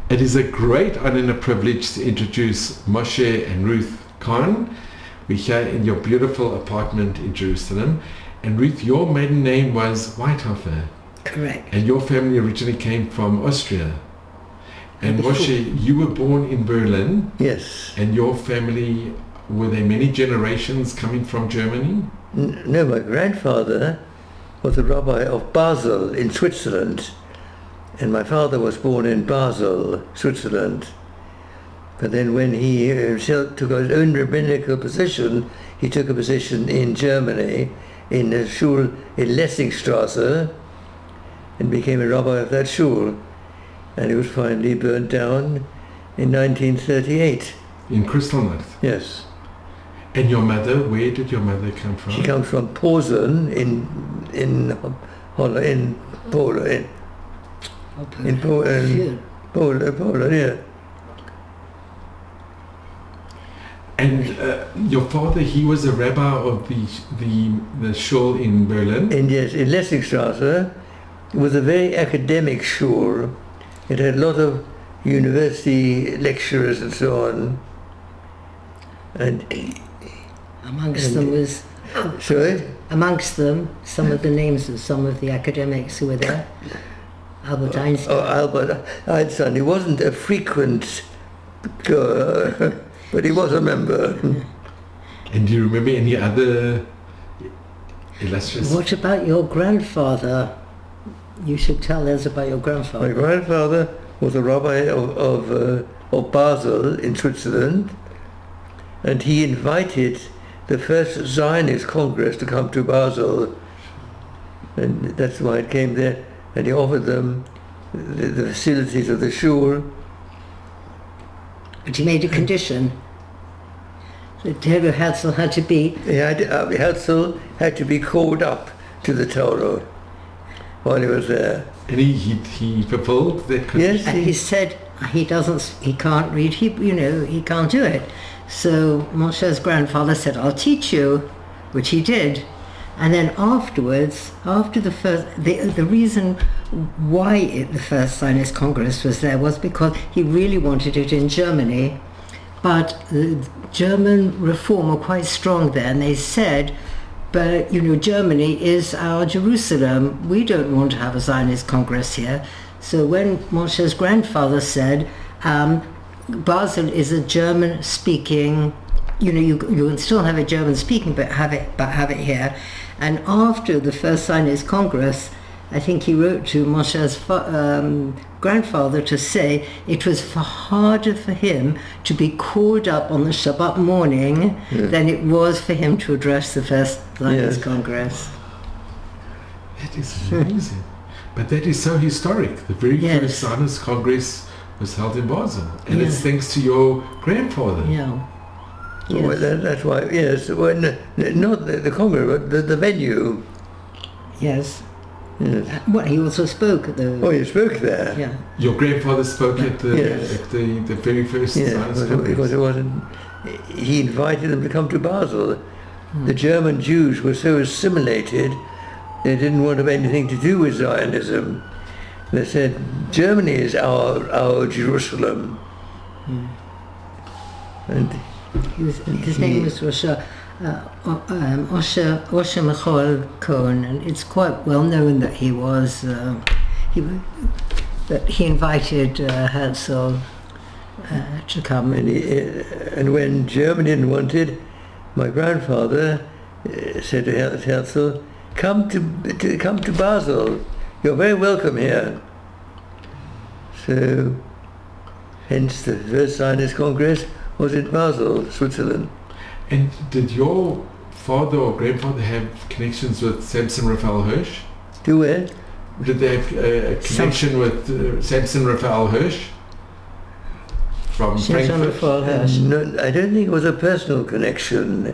It is a great honor and a privilege to introduce Moshe and Ruth Cohn. We're here in your beautiful apartment in Jerusalem. And Ruth, your maiden name was Waidhofer. Correct. And your family originally came from Austria. And Moshe, you were born in Berlin. Yes. And your family, were there many generations coming from Germany? No, my grandfather was a rabbi of Basel in Switzerland. And my father was born in Basel, Switzerland. But then when he himself took his own rabbinical position, he took a position in Germany, in a shul in Lessingstrasse, and became a rabbi of that shul. And it was finally burnt down in 1938. In Kristalnacht? Yes. And your mother, where did your mother come from? She comes from Posen in Poland. In Poland, yeah. And your father, he was a rabbi of the shul in Berlin? Yes, in Lessingstrasse. It was a very academic shul. It had a lot of university lecturers and so on. And amongst them was... Sorry? Amongst them, some of the names of some of the academics who were there. Albert Einstein. Oh, Albert Einstein. He wasn't a frequent goer, but he was a member. And do you remember any other illustrious... What about your grandfather? You should tell us about your grandfather. My grandfather was a rabbi of Basel in Switzerland, and he invited the first Zionist Congress to come to Basel, and that's why it came there. And he offered them the facilities of the shul. But he made a condition. The Torah Herzl had to be... Herzl had to be called up to the Torah while he was there. And he fulfilled that condition? Yes. And he said he can't read Hebrew, he can't do it. So Moshe's grandfather said, I'll teach you, which he did. And then afterwards, after the first, the reason why the first Zionist Congress was there was because he really wanted it in Germany, but the German reform were quite strong there, and they said, but Germany is our Jerusalem. We don't want to have a Zionist Congress here. So when Moshe's grandfather said, Basel is a German-speaking, you can still have a German-speaking, but have it here. And after the first Zionist Congress, I think he wrote to Moshe's grandfather to say it was harder for him to be called up on the Shabbat morning than it was for him to address the first Zionist Congress. That is amazing. But that is so historic. The very first Zionist Congress was held in Basel. And it's thanks to your grandfather. Yeah. Yes. Well, that's why, yes. Well, not the Congress, but the venue. Yes. Yes. Well, he also spoke at the... Oh, he spoke there? Yeah. Your grandfather spoke at the very first Zionist Congress? Because it wasn't... He invited them to come to Basel. The German Jews were so assimilated, they didn't want to have anything to do with Zionism. They said, Germany is our Jerusalem. And his name was Moshe Michael Cohn, and it's quite well known that he was that he invited Herzl to come. And when Germany didn't want it, my grandfather said to Herzl, come to Basel. You're very welcome here. So, hence the first Zionist Congress was in Basel, Switzerland. And did your father or grandfather have connections with Samson Raphael Hirsch? Do where? Did they have a connection with Samson Raphael Hirsch from Frankfurt? No, I don't think it was a personal connection.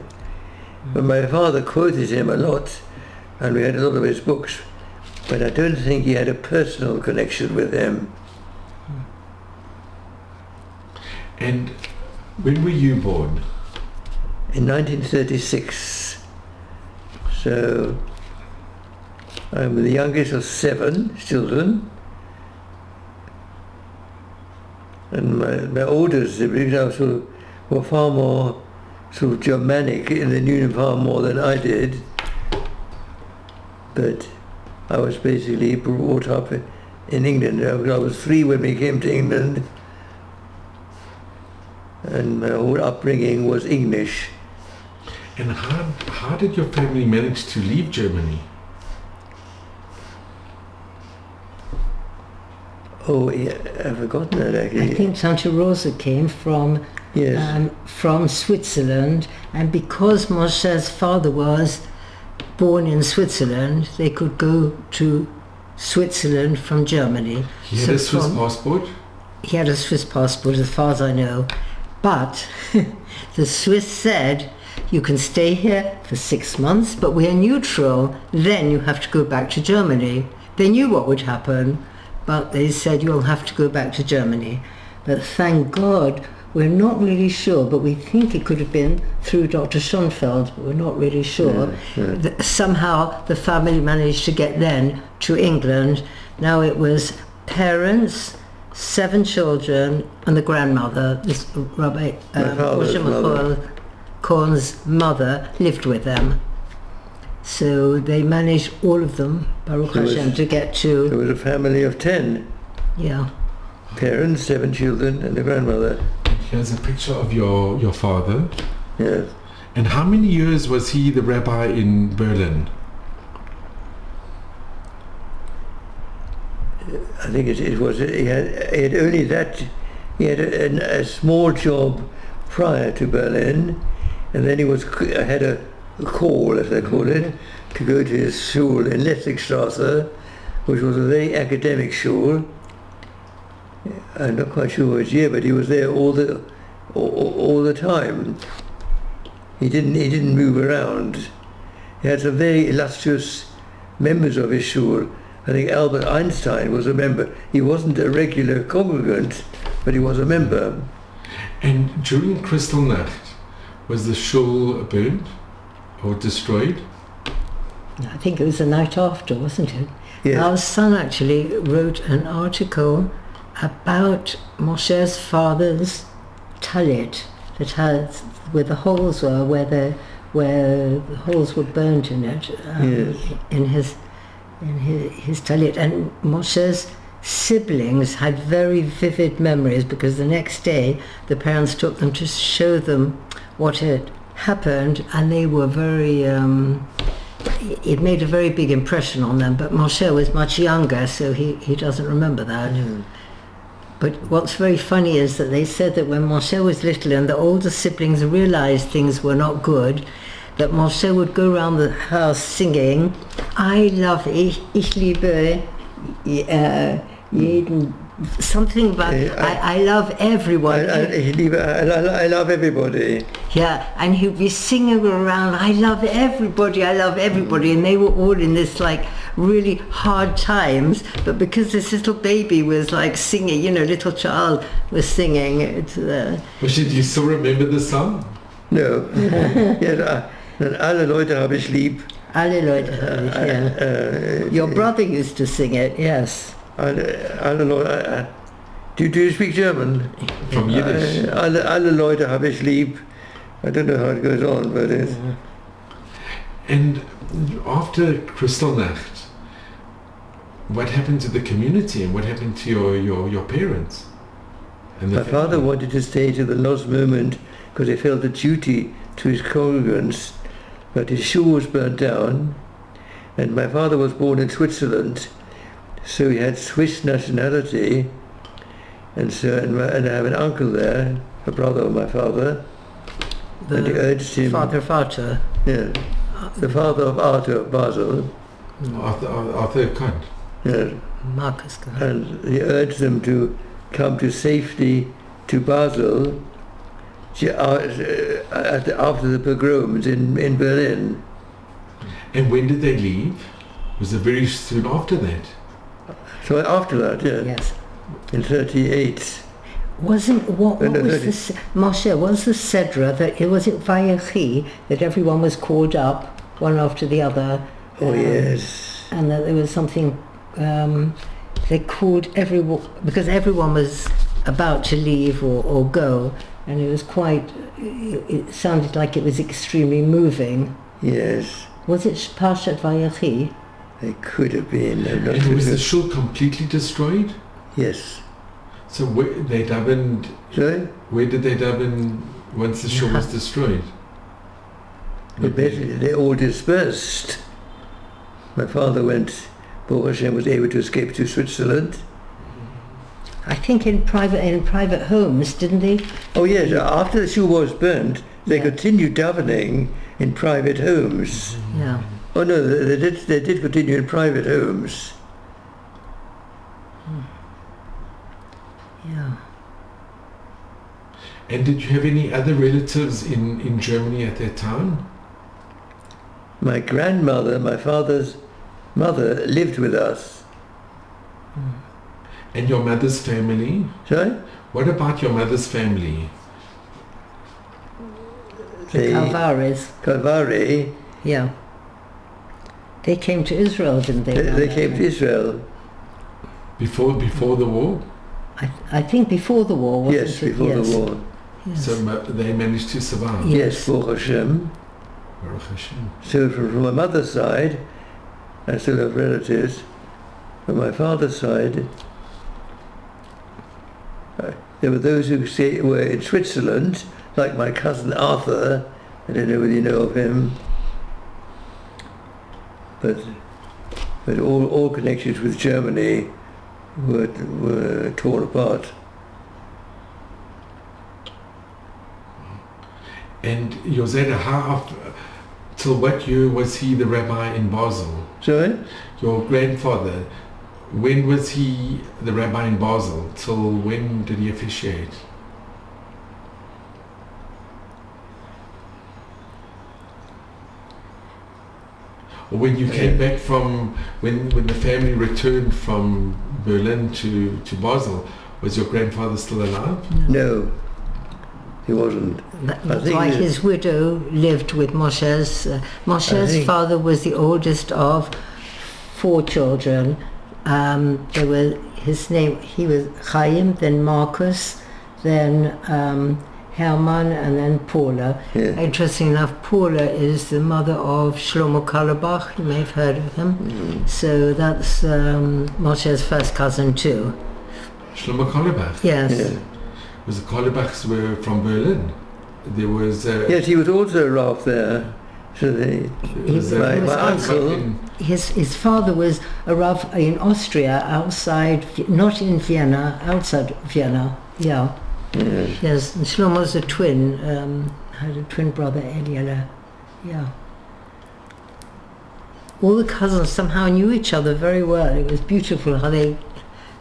But my father quoted him a lot, and we had a lot of his books. But I don't think he had a personal connection with him. And when were you born? In 1936. So I'm the youngest of 7 children. And my older siblings also were far more sort of Germanic, and they knew him far more than I did. But I was basically brought up in England. I was 3 when we came to England, and my whole upbringing was English. And how did your family manage to leave Germany? Oh, yeah, I've forgotten that actually. I think Tante Rosa came from Switzerland, and because Moshe's father was born in Switzerland, they could go to Switzerland from Germany. He had a Swiss passport? He had a Swiss passport, as far as I know. But the Swiss said, you can stay here for 6 months, but we are neutral. Then you have to go back to Germany. They knew what would happen, but they said you'll have to go back to Germany. But thank God, we're not really sure, but we think it could have been through Dr. Schoenfeld, but we're not really sure. Somehow the family managed to get then to England. Now it was parents, 7 children, and the grandmother, this Rabbi Moshe Cohn's mother, lived with them. So they managed, all of them, Baruch Hashem, to get to... There was a family of 10. Yeah. Parents, 7 children, and the grandmother. Here's a picture of your father. Yes. And how many years was he the rabbi in Berlin? I think it was, he had only that, he had a small job prior to Berlin, and then he had a call, as they call it, to go to his shul in Letzigstrasse, which was a very academic shul. I'm not quite sure which year, but he was there all the time. He didn't move around. He had some very illustrious members of his shul. I think Albert Einstein was a member. He wasn't a regular congregant, but he was a member. And during Kristalnacht, was the shul burned or destroyed? I think it was the night after, wasn't it? Yes. Our son actually wrote an article about Moshe's father's talit, that has, where the holes were, where the holes were burnt in it, yes. in his talit. And Moshe's siblings had very vivid memories, because the next day the parents took them to show them what had happened, and they were very it made a very big impression on them. But Moshe was much younger, so he doesn't remember that. But what's very funny is that they said that when Moshe was little and the older siblings realized things were not good, that Moshe would go around the house singing, I love ich liebe jeden, something about I love everyone. I love everybody. Yeah, and he'd be singing around, I love everybody, and they were all in this like really hard times, but because this little baby was like singing, little child was singing. Moshe, do you still remember the song? No. Yes, alle Leute habe ich lieb. Alle Leute habe ich, yeah. Your brother used to sing it, yes. Alle Leute, do you speak German? From Yiddish. Alle Leute habe ich lieb. I don't know how it goes on, but it's... And after Kristalnacht, what happened to the community and what happened to your parents? And my father wanted to stay to the last moment because he felt a duty to his congregants, but his shul was burnt down, and my father was born in Switzerland, so he had Swiss nationality, and I have an uncle there, a brother of my father, and he urged him... Vater. Yeah, the father of Arthur of Basel. Arthur Cohn. Yeah. Marcus Cohn. And he urged them to come to safety to Basel after the pogroms in Berlin. And when did they leave? Was it very soon after that? So after that, yeah. Yes. In 38. Wasn't what was this, Moshe? Was the Sedra that it wasn't Vayechi that everyone was called up one after the other? Oh yes. And that there was something they called everyone because everyone was about to leave or go, and it was it sounded like it was extremely moving. Yes, Was it Parshat Vayechi? it could have been. I'm not And was the sure. shul completely destroyed? Yes. So they davened. Sorry? Where did they daven once the shul was destroyed? But basically they all dispersed. My father went, Baruch Hashem was able to escape to Switzerland. I think in private homes, didn't they? Oh yes, after the shul was burnt, they Yeah. continued davening in private homes. Yeah. Oh no, they did continue in private homes. Yeah. And did you have any other relatives in Germany at that time? My grandmother, my father's mother, lived with us. And your mother's family? Sorry? What about your mother's family? The Calvaries. Calvary, Yeah. They came to Israel, didn't they? they came to Israel. Before the war? I think before the war, wasn't Yes, it? before Yes. the war. Yes. So they managed to survive. Yeah. Yes, Baruch Hashem. Baruch Hashem. So from my mother's side, I still have relatives. From my father's side, there were those who were in Switzerland, like my cousin Arthur. I don't know whether you know of him. But all connections with Germany were torn apart. And Yoseda, till what year was he the rabbi in Basel? Sorry? Your grandfather, when was he the rabbi in Basel? Till when did he officiate? Or when you came back from, when the family returned from Berlin to Basel, was your grandfather still alive? No, he wasn't. That's think why that- his widow lived with Moshe's. Moshe's think- father was the oldest of 4 children. There were he was Chaim, then Marcus, then Hermann, and then Paula. Yeah. Interesting enough, Paula is the mother of Shlomo Karlebach. You may have heard of him. So that's Moshe's first cousin too. Shlomo Karlebach. Yes. Yeah. Was the Karlebachs were from Berlin? There was... Yes, he was also a Rav there. So they, was, my was uncle, in- His father was a Rav in Austria, outside, not in Vienna, outside Vienna. Yeah. yeah. Yes, and Shlomo's a twin, had a twin brother, Eliela. Yeah. All the cousins somehow knew each other very well. It was beautiful how they,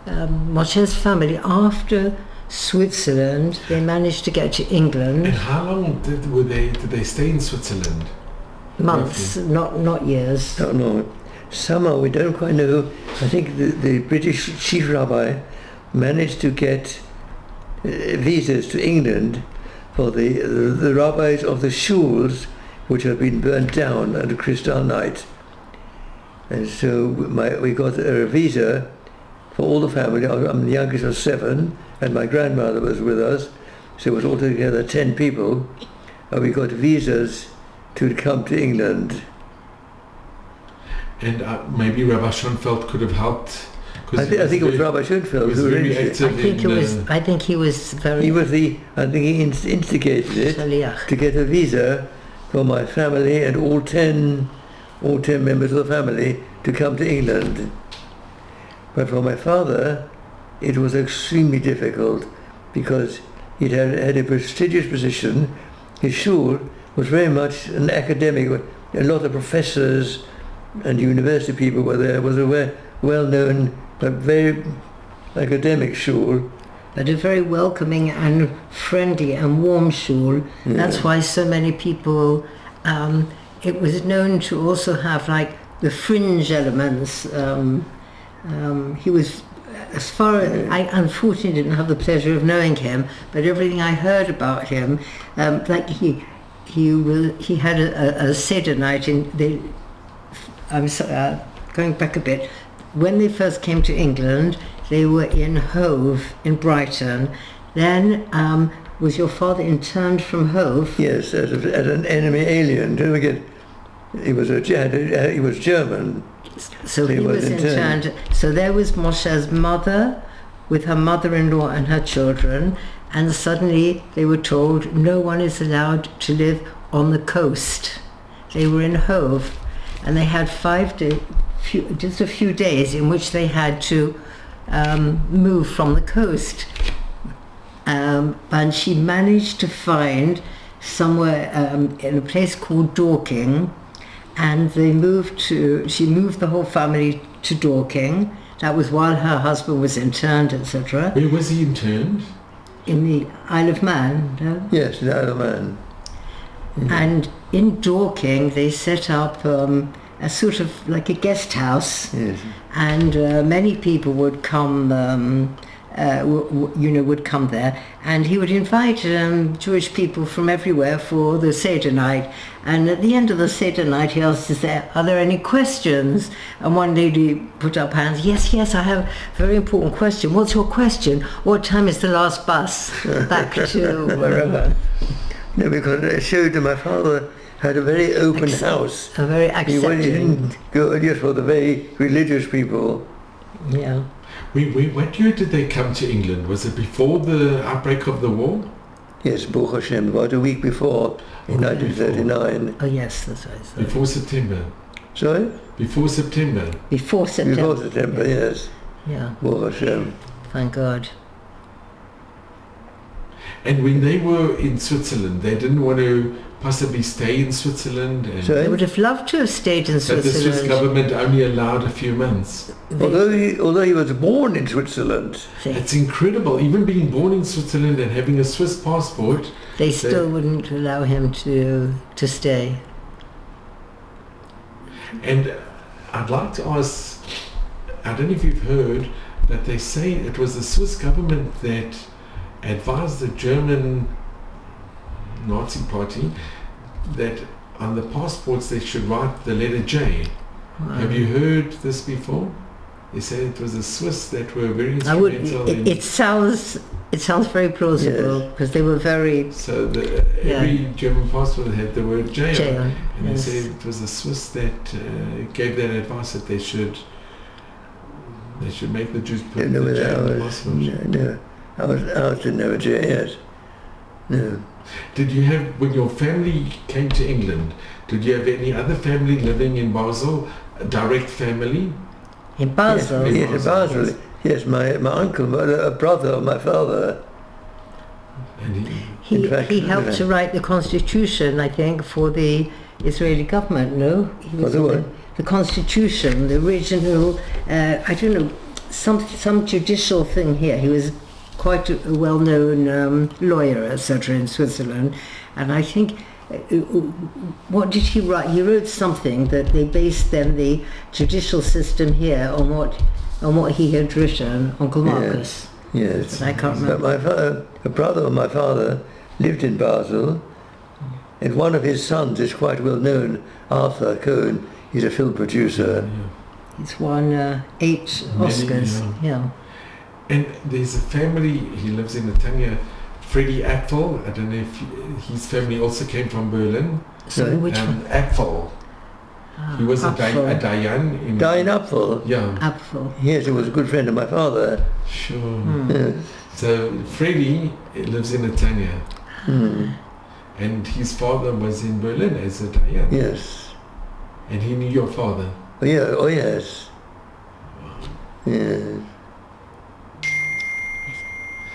Moshe's family, after Switzerland, they managed to get to England. And how long did they stay in Switzerland? Months, not years. Don't know. Somehow, we don't quite know. I think the British chief rabbi managed to get visas to England for the rabbis of the shuls which had been burnt down under Kristallnacht. And so we got a visa for all the family. I'm the youngest of 7, and my grandmother was with us. So it was altogether 10 people. And we got visas to come to England. And maybe Rabbi Schoenfeld could have helped. I think it was Rabbi Schoenfeld was who very arranged it. active. I think he was very He was I think he instigated it Shaliach. to get a visa for my family and all 10 members of the family to come to England. But for my father, it was extremely difficult because he had a prestigious position. His shul was very much an academic. A lot of professors and university people were there. It was a well-known but very academic shul. But a very welcoming and friendly and warm shul. Yeah. That's why so many people, it was known to also have like the fringe elements. He was, as far as, I unfortunately didn't have the pleasure of knowing him, but everything I heard about him, like he had a Seder night I'm sorry, going back a bit. When they first came to England, they were in Hove in Brighton. Then was your father interned from Hove? Yes, as an enemy alien. Don't forget, he was German. So he was interned. So there was Moshe's mother with her mother-in-law and her children, and suddenly they were told no one is allowed to live on the coast. They were in Hove, and they had just a few days in which they had to move from the coast. And she managed to find somewhere in a place called Dorking, and she moved the whole family to Dorking. That was while her husband was interned, etc. Where was he interned? In the Isle of Man, no? Yes, the Isle of Man. Mm-hmm. And in Dorking they set up a sort of like a guest house. Yes. And many people would come would come there, and he would invite Jewish people from everywhere for the Seder night. And at the end of the Seder night, he asked, are there any questions? And one lady put up hands. Yes, I have a very important question. What's your question? What time is the last bus back to wherever? No, because I showed that my father had a very open house. A very accepting. He didn't go just for the very religious people. Yeah. What year did they come to England? Was it before the outbreak of the war? Yes, Baruch Hashem, about a week before, in 1939. Oh yes, that's right. Sorry. Before September. Sorry? Before September. Before September. Before September, yes. Yeah. Baruch Hashem. Thank God. And when they were in Switzerland, they didn't want to possibly stay in Switzerland. And they would have loved to have stayed in Switzerland. But the Swiss government only allowed a few months. Although he was born in Switzerland. It's incredible. Even being born in Switzerland and having a Swiss passport. They still wouldn't allow him to stay. And I'd like to ask, I don't know if you've heard, that they say it was the Swiss government that advised the German Nazi party that on the passports they should write the letter J. Have you heard this before? They say it was the Swiss that were very instrumental. It sounds very plausible, because they were very. So every German passport had the word J on, and yes. they say it was the Swiss that gave that advice that they should make the Jews put the J on the passport. No, I didn't have a J yet. No. Did you have, when your family came to England, did you have any other family living in Basel, a direct family? In Basel? Yes, in Basel. Yes, my uncle, a brother of my father. And he helped to write the constitution, I think, for the Israeli government, no? He was the constitution, the original, I don't know, some judicial thing here. He was quite a well-known lawyer, etc., in Switzerland, and I think, what did he write? He wrote something that they based then the judicial system here on what he had written, Uncle Marcus. Yes. I can't remember. But a brother of my father lived in Basel, and one of his sons is quite well known, Arthur Cohn. He's a film producer. He's won 8 Oscars. Yeah. And there's a family, he lives in Netanya, Freddie Apfel. I don't know if his family also came from Berlin. So which one? Apfel. He was a Dayan. Dayan Apfel? Yeah. Apfel. Yes, he was a good friend of my father. Sure. Yes. So Freddie lives in Netanya. And his father was in Berlin as a Dayan. Yes. And he knew your father? Oh, yeah. Oh, yes. Yes.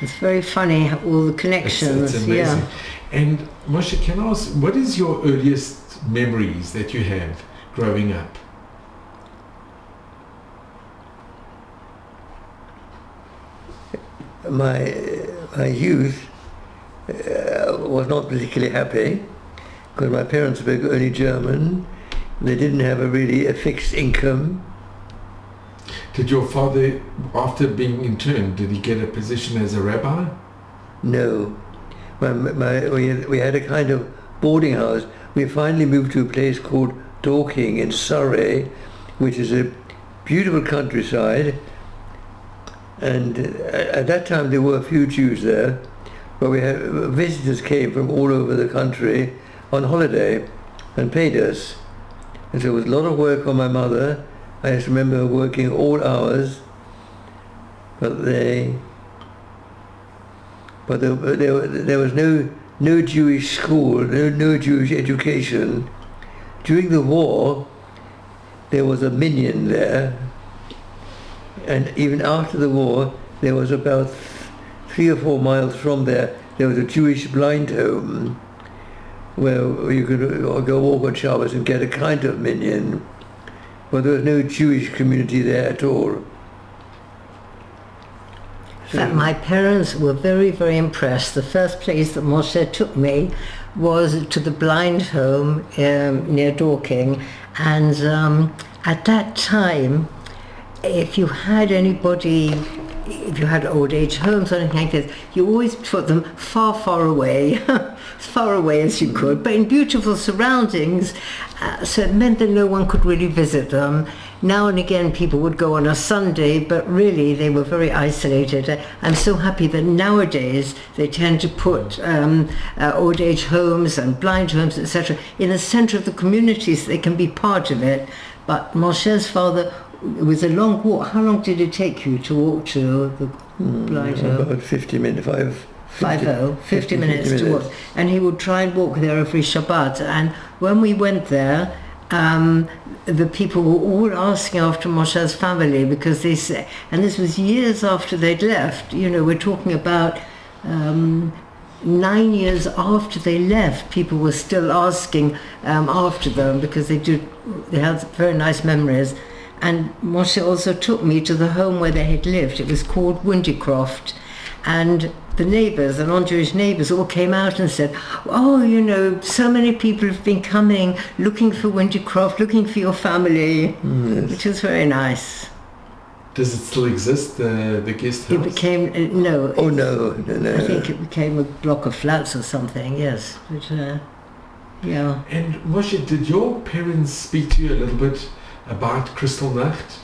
It's very funny, all the connections. It's amazing. And Moshe, can I ask, what is your earliest memories that you have growing up? My youth was not particularly happy, because my parents spoke only German. They didn't have a fixed income. Did your father, after being interned, did he get a position as a rabbi? No. We had a kind of boarding house. We finally moved to a place called Dorking in Surrey, which is a beautiful countryside. And at that time there were a few Jews there, but we had visitors came from all over the country on holiday and paid us. And so it was a lot of work on my mother. I just remember working all hours, but there was no Jewish school, no Jewish education. During the war, there was a minyan there, and even after the war, there was about 3 or 4 miles from there was a Jewish blind home where you could go walk on Shabbos and get a kind of minyan, but there was no Jewish community there at all. In fact, my parents were very, very impressed. The first place that Moshe took me was to the blind home near Dorking, and at that time, if you had old age homes or anything like this, you always put them far, far away, as far away as you could, but in beautiful surroundings, so it meant that no one could really visit them. Now and again people would go on a Sunday, but really they were very isolated. I'm so happy that nowadays they tend to put old age homes and blind homes, etc., in the centre of the community so they can be part of it. But Moshe's father, it was a long walk. How long did it take you to walk to the blind home? About 50 minutes, 50 minutes to walk. And he would try and walk there every Shabbat. And when we went there, the people were all asking after Moshe's family, because they said, and this was years after they'd left, we're talking about 9 years after they left, people were still asking after them, because they had very nice memories. And Moshe also took me to the home where they had lived. It was called Windycroft, and the neighbours, the non-Jewish neighbours, all came out and said, oh, so many people have been coming, looking for Windycroft, looking for your family, which was very nice. Does it still exist, the guest house? It became, no. Oh, no. I think it became a block of flats or something, yes. But, yeah. And Moshe, did your parents speak to you a little bit about Kristalnacht?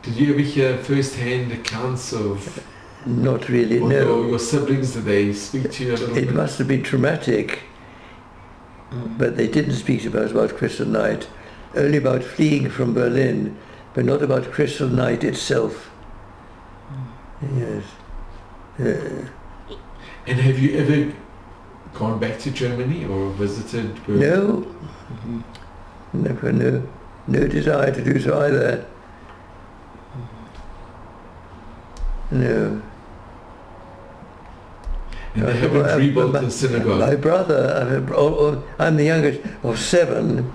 Did you ever hear first-hand accounts of... Not really, no. Your siblings, did they speak to you a little bit? It must have been traumatic, but they didn't speak to us about Kristallnacht, only about fleeing from Berlin, but not about Kristallnacht itself. Yes. And have you ever gone back to Germany or visited Berlin? No. Never, no desire to do so either. No. And they haven't rebuilt the synagogue? My brother, I'm the youngest of 7,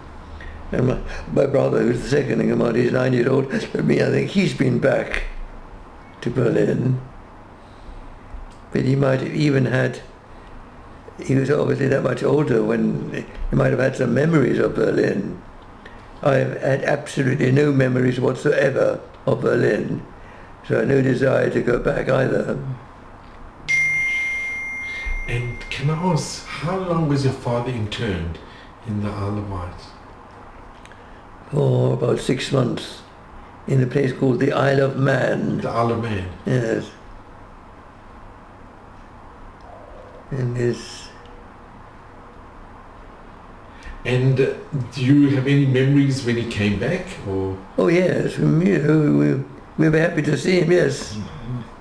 and my brother, who's the second in command, he's 9 years old, but me, I think he's been back to Berlin. But he might have even he was obviously that much older when he might have had some memories of Berlin. I've had absolutely no memories whatsoever of Berlin, so I have no desire to go back either. And can I ask, how long was your father interned in the Isle of Wight? For about 6 months, in a place called the Isle of Man. The Isle of Man? Yes. And this... And do you have any memories when he came back, or? Oh yes, we were happy to see him. Yes,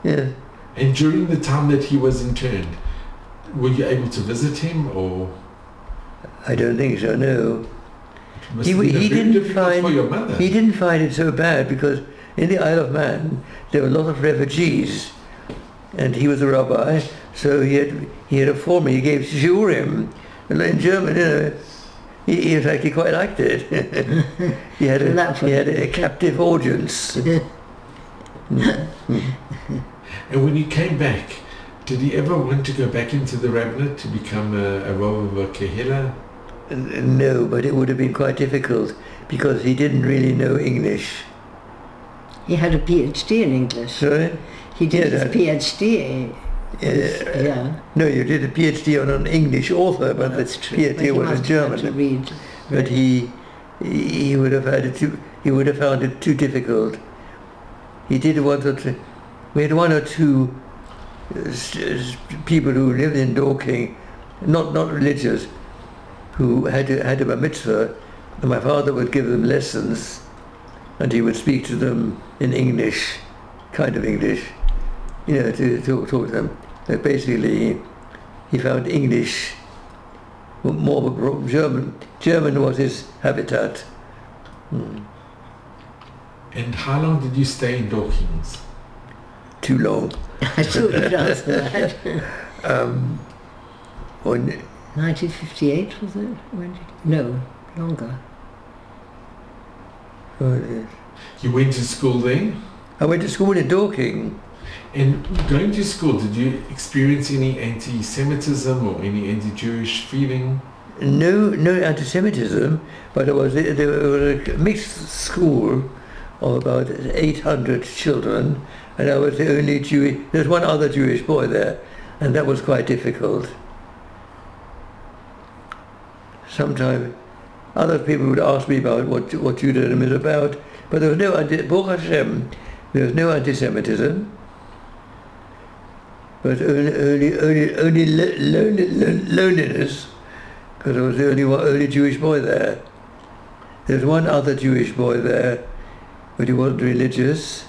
yes. And during the time that he was interned, were you able to visit him, or? I don't think so. No. He didn't find. For your mother. He didn't find it so bad, because in the Isle of Man there were a lot of refugees, and he was a rabbi, so he had a form. He gave shiurim, and in German, He actually quite liked it. he had a captive audience. And when he came back, did he ever want to go back into the rabbinate to become a Rav of a Kehillah? No, but it would have been quite difficult because he didn't really know English. He had a PhD in English. Sorry? He did his PhD. Yeah. No, you did a PhD on an English author, but the PhD was in German. To read. But he would have found it too difficult. He did want to. we had one or two people who lived in Dorking, not religious, who had a bar mitzvah, and my father would give them lessons, and he would speak to them in English, kind of English, to talk to them. But basically, he found English more German. German was his habitat. And how long did you stay in Dorkings? Too long. I thought you'd answer that. On 1958 was it? No, longer. You went to school then? I went to school in Dorking. And going to school, did you experience any anti-Semitism or any anti-Jewish feeling? No anti-Semitism, but there was a mixed school of about 800 children, and I was the only Jewish. There's one other Jewish boy there, and that was quite difficult. Sometimes other people would ask me about what Judaism is about, but there was no Baruch Hashem, there was no anti-Semitism, but only loneliness, because I was the only Jewish boy there. There's one other Jewish boy there, but he wasn't religious.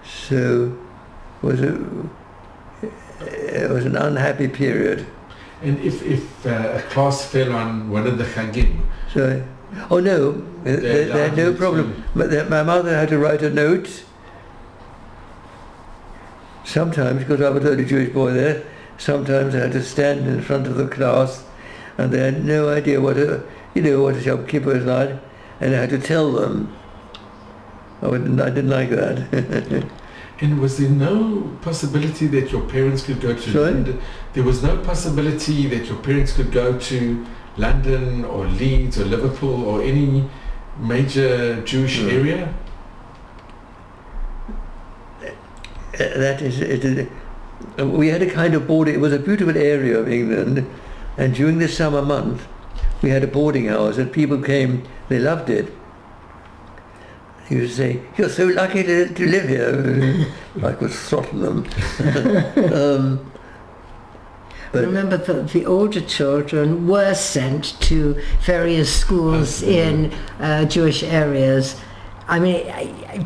So it was an unhappy period. And if a class fell on one of the Chagim? So, oh no, they had no problem. But my mother had to write a note. Sometimes, because I was the only Jewish boy there, sometimes I had to stand in front of the class, and they had no idea what a Yom Kippur was like, and I had to tell them. I didn't like that. And was there no possibility that your parents could go to London? There was no possibility that your parents could go to London or Leeds or Liverpool or any major Jewish area? That is, we had a kind of boarding. It was a beautiful area of England, and during the summer month, we had a boarding house, and people came. They loved it. He would say, "You're so lucky to live here." I could throttle them. But remember that the older children were sent to various schools in Jewish areas. I mean,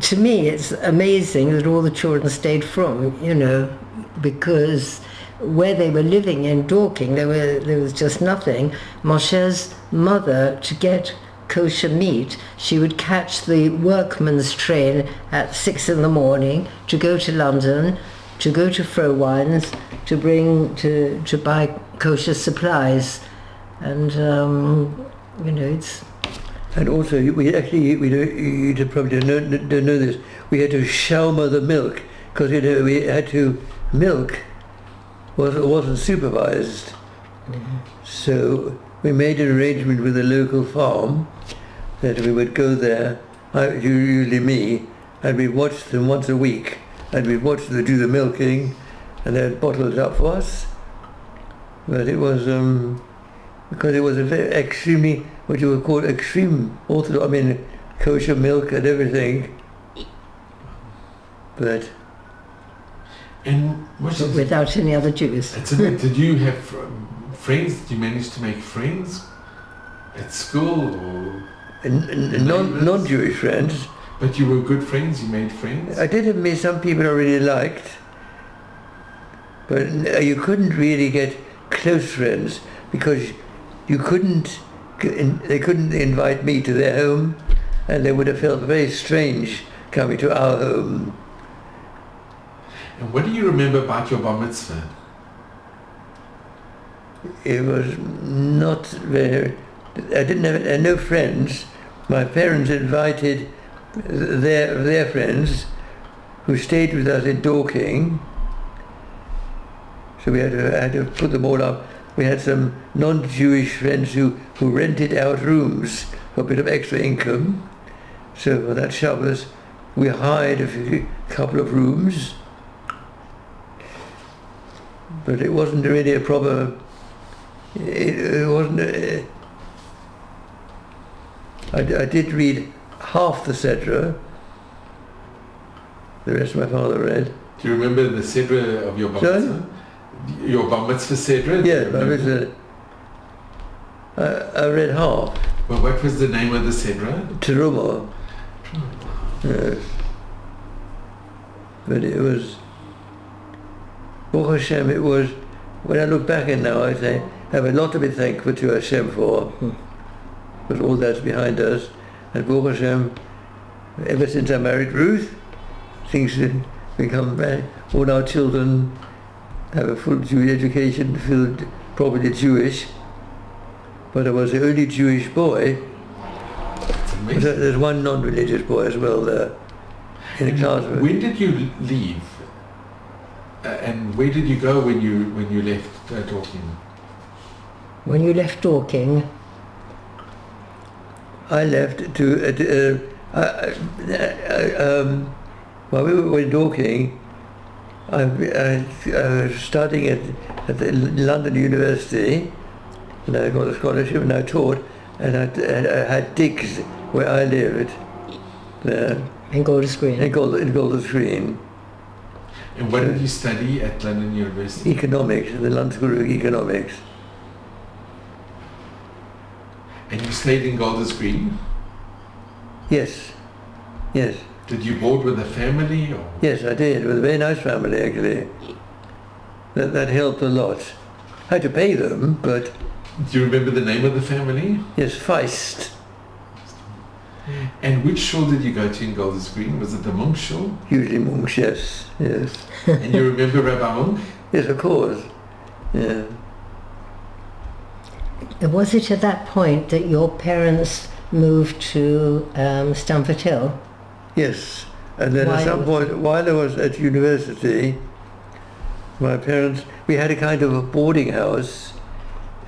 to me, it's amazing that all the children stayed from, because where they were living in Dorking, there was just nothing. Moshe's mother, to get kosher meat, she would catch the workman's train at 6 a.m. to go to London, to go to Frowines, to buy kosher supplies, and it's. And also, you probably don't know this, we had to shauma the milk, because we had to, milk wasn't supervised. Mm-hmm. So we made an arrangement with a local farm that we would go there, usually me, and we'd watch them once a week, and we'd watch them do the milking, and they'd bottle it up for us. But it was, because it was a very extremely, what you would call extreme orthodox, kosher milk and everything. But without any other Jews. Did you have friends? Did you manage to make friends at school? Or non-Jewish friends. But you were good friends, you made friends? I did have some people I really liked, but you couldn't really get close friends because they couldn't invite me to their home, and they would have felt very strange coming to our home. And what do you remember about your bar mitzvah? It was not very. I didn't have no friends. My parents invited their friends, who stayed with us in Dorking. So we had to put them all up. We had some non-Jewish friends who rented out rooms for a bit of extra income. So for that Shabbos, we hired a couple of rooms. But it wasn't really a proper. It wasn't. I did read half the Sedra, The rest my father read. Do you remember the Sedra of your bar Sorry? mitzvah? Your bar mitzvah Sedra? Do you Yeah, remember? I read half. Well, what was the name of the Sedra? Teruma. Yes. But it was, Baruch Hashem, it was, when I look back and now I say, I have a lot to be thankful to Hashem for, because all that's behind us. And Baruch Hashem, ever since I married Ruth, things have become very, all our children have a full Jewish education, feel properly Jewish. But I was the only Jewish boy. It's amazing. There's one non-religious boy as well there in the class. When did you leave? And where did you go when you left Dorking? When you left Dorking, I left to while we were in Dorking, I was studying at the London University, and I got a scholarship and I taught, and I had digs where I lived there in Golders Green. in Golders Green. And what did you study at London University? Economics, the London School of Economics. And you stayed in Golders Green? Yes, yes. Did you board with a family? Or? Yes, I did. It was a very nice family, actually. That helped a lot. I had to pay them, but Do you remember the name of the family? yes, Feist. And which shul did you go to in Golders Green? Was it the Monk shul? Usually monks, yes, yes. And you remember Rabbi Monk? Yes, of course. Yeah. Was it at that point that your parents moved to Stamford Hill? Yes. And then Why at some was- point, while I was at university, my parents, we had a kind of a boarding house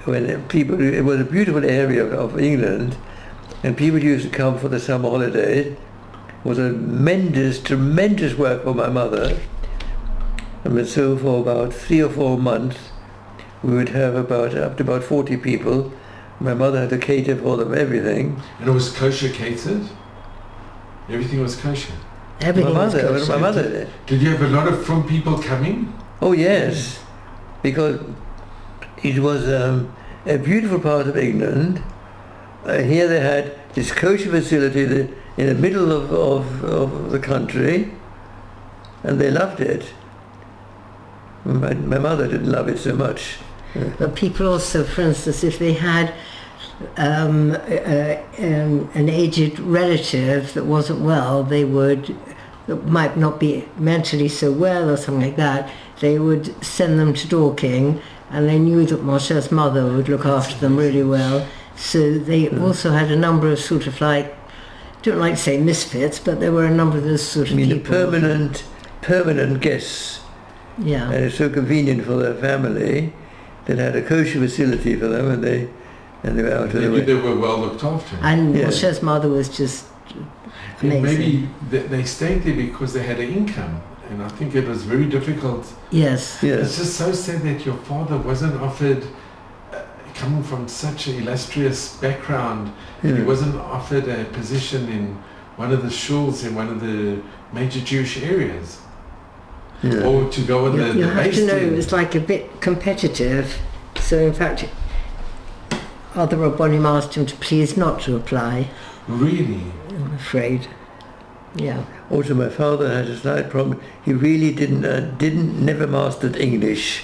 when people, it was a beautiful area of England, and people used to come for the summer holidays. It was a tremendous work for my mother. And so for about 3 or 4 months, we would have up to about 40 people. My mother had to cater for them everything. And it was kosher catered? Everything was kosher? Everything was kosher. My mother. Did you have a lot of from people coming? Oh yes, because it was a beautiful part of England. Here they had this kosher facility in the middle of the country, and they loved it. My mother didn't love it so much. But people also, for instance, if they had an aged relative that wasn't well, that might not be mentally so well or something like that, they would send them to Dorking, and they knew that Moshe's mother would look after them really well. So they also had a number of sort of like, I don't like to say misfits, but there were a number of those sort of people. Permanent guests. Yeah. And it's so convenient for their family that had a kosher facility for them, and they were out of They the knew way. they were well looked after. And Yeah. Moshe's mother was just And amazing. maybe they stayed there because they had an income. And I think it was very difficult. Yes. It's Yes. just so sad that your father wasn't offered, coming from such an illustrious background, Yeah. he wasn't offered a position in one of the shuls in one of the major Jewish areas. Yeah. Or to go on You the have base to know team. it's like a bit competitive. So in fact, other Rabbonim asked him to please not to apply, Really? I'm afraid. Yeah. Also, my father had a slight problem. He really never mastered English.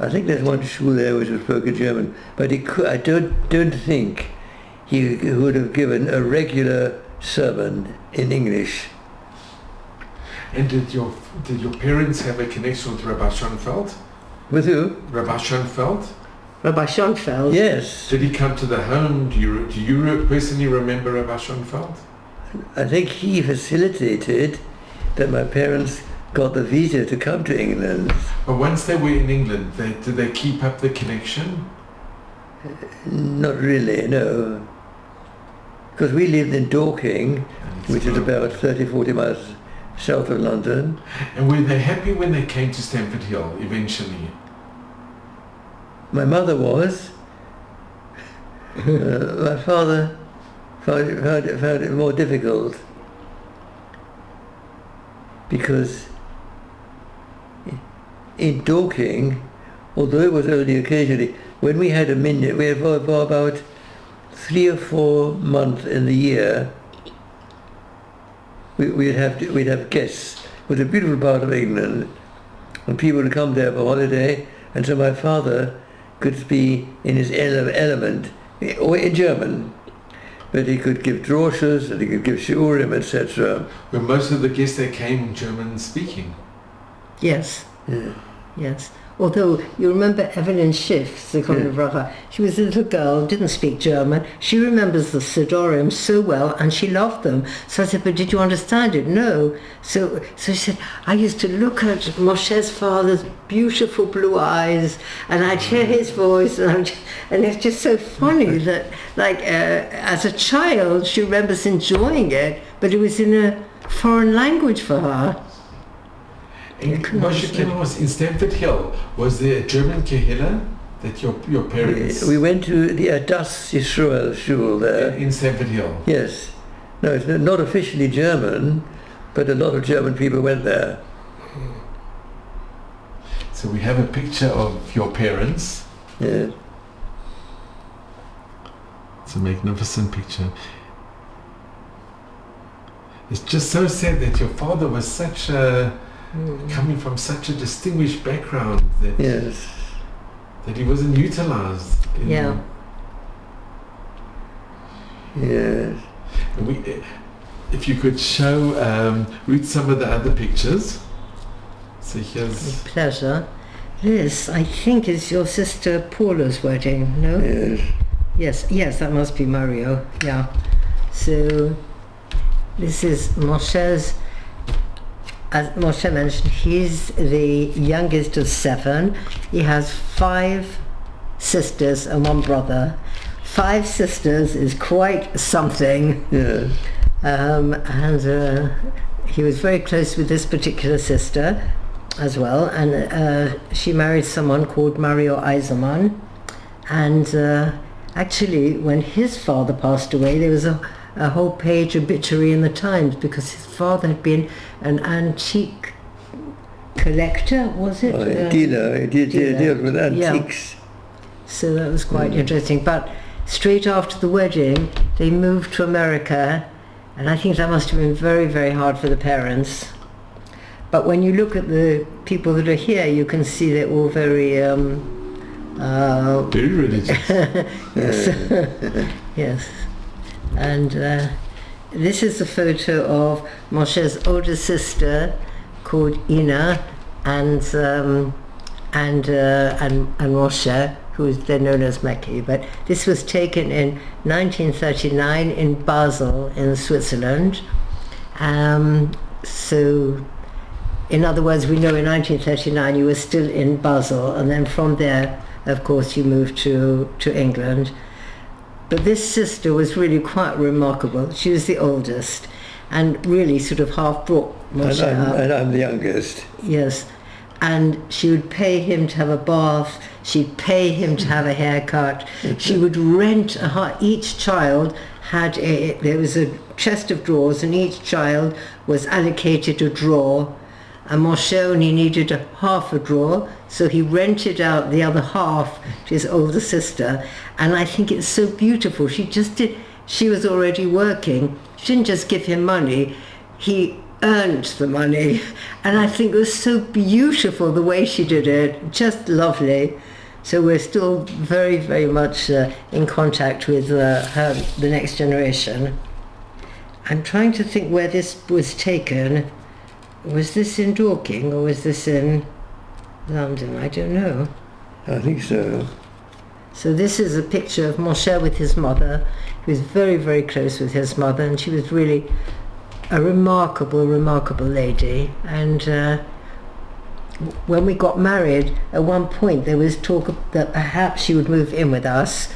I think there's one school there which was spoken German, but I don't think he would have given a regular sermon in English. And did your parents have a connection with Rabbi Schoenfeld? With who? Rabbi Schoenfeld? Rabbi Schoenfeld. Yes. Did he come to the home? Do you personally remember Rabbi Schoenfeld? I think he facilitated that my parents got the visa to come to England. But once they were in England, did they keep up the connection? Not really, no. Because we lived in Dorking, which is about 30-40 miles south of London. And were they happy when they came to Stamford Hill eventually? My mother was. My father found it more difficult. because in Dorking, although it was only occasionally, when we had we had for about 3 or 4 months in the year, we'd have guests. It was a beautiful part of England, and people would come there for holiday, and so my father could be in his element, or in German, but he could give droshes and he could give shiurim, etc. Were most of the guests that came German speaking? Yes. Yeah. Yes. Although, you remember Evelyn Schiff, she was a little girl, didn't speak German. She remembers the Sidorim so well, and she loved them. So I said, but did you understand it? No. So she said, I used to look at Moshe's father's beautiful blue eyes, and I'd hear his voice, and it's just so funny that, as a child, she remembers enjoying it, but it was in a foreign language for her. Moshe, can I ask, in Stamford Hill, was there a German Kehillah that your parents... We went to the Das Yisrael Shul there. In Stamford Hill? Yes. No, it's not officially German, but a lot of German people went there. So we have a picture of your parents. Yeah. It's a magnificent picture. It's just so sad that your father was such a... coming from such a distinguished background that that he wasn't utilized. Yeah. Yes. And if you could show Ruth some of the other pictures. So here's... With pleasure. This, I think, is your sister Paula's wedding, no? Yes, that must be Mario, yeah. So this is Moshe's. As Moshe mentioned, he's the youngest of 7. He has 5 sisters and 1 brother. 5 sisters is quite something. Yeah. And he was very close with this particular sister as well. And she married someone called Mario Eiserman. And actually, when his father passed away, there was a whole page obituary in the Times, because his father had been an antique collector, was it? Dealer. He dealt with antiques. Yeah. So that was quite interesting. But straight after the wedding, they moved to America, and I think that must have been very, very hard for the parents. But when you look at the people that are here, you can see they're all very... very religious. Yes. Yes. And this is a photo of Moshe's older sister called Ina and Moshe, who is then known as Meki. But this was taken in 1939 in Basel in Switzerland. So, in other words, we know in 1939 you were still in Basel, and then from there, of course, you moved to England. But this sister was really quite remarkable. She was the oldest, and really sort of half brought Moshe up. And I'm the youngest. Yes. And she would pay him to have a bath. She'd pay him to have a haircut. She would rent each child there was a chest of drawers, and each child was allocated a drawer. And Moshe only needed half a drawer, so he rented out the other half to his older sister. And I think it's so beautiful. She was already working. She didn't just give him money, he earned the money. And I think it was so beautiful the way she did it, just lovely. So we're still very, very much in contact with the next generation. I'm trying to think where this was taken. Was this in Dorking or was this in London? I don't know. I think so. So this is a picture of Moshe with his mother. He was very, very close with his mother, and she was really a remarkable, remarkable lady. And when we got married, at one point there was talk that perhaps she would move in with us,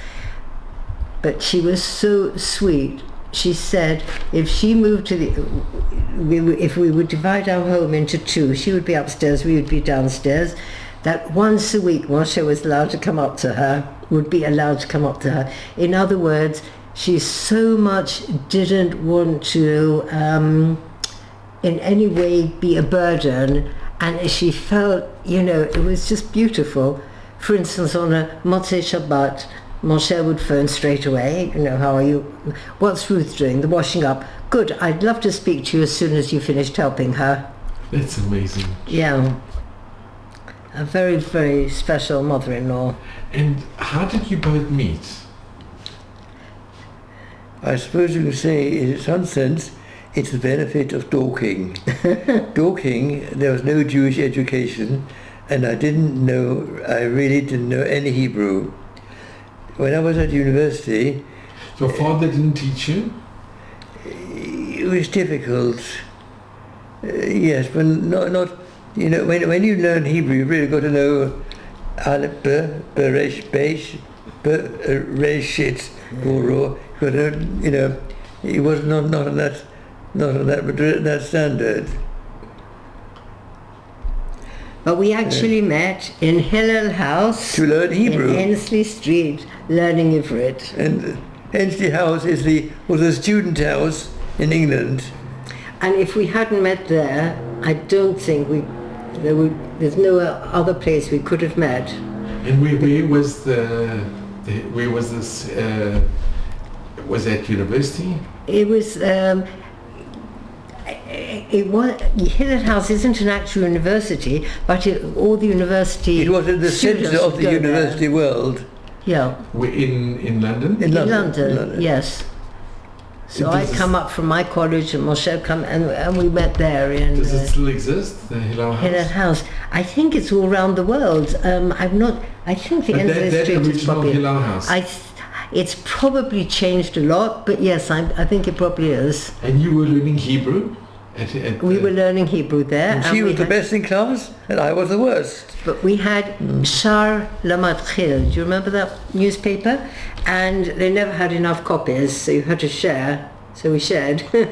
but she was so sweet. She said if she moved if we would divide our home into 2, she would be upstairs, we would be downstairs, that once a week Moshe was allowed to come up to her, would be allowed to come up to her. In other words, she so much didn't want to in any way be a burden, and she felt, it was just beautiful. For instance, on a Motzei Shabbat, Moshe would phone straight away, how are you? What's Ruth doing? The washing up. Good, I'd love to speak to you as soon as you finished helping her. That's amazing. Yeah. A very, very special mother-in-law. And how did you both meet? I suppose you could say, in some sense, it's the benefit of Dorking. Dorking, there was no Jewish education, and I really didn't know any Hebrew. When I was at university... Your father didn't teach you? It was difficult. Yes, but not when you learn Hebrew, you've really got to know Aleph, Beresh, Beish, Bereshit, Guru. But it was not on that standard. But we actually met in Hillel House to learn Hebrew in Hensley Street, learning Ivrit. And Hensley House was a student house in England. And if we hadn't met there, I don't think there's no other place we could have met. And where was this? Was that university? It was. Hillel House isn't an actual university, but all the university. It was in the centre of the university world. Yeah. We're in London. In London, yes. So I come up from my college, and Moshe come, and we met there. Does it still exist, the Hillel House? Hillel House. I think it's all around the world. I'm not. I think the end of the street is probably. Hillel House. It's probably changed a lot, but yes, I think it probably is. And you were learning Hebrew? We were learning Hebrew there. And she was the best in class, and I was the worst. But we had Shar Lamatchil. Do you remember that newspaper? And they never had enough copies, so you had to share. So we shared. I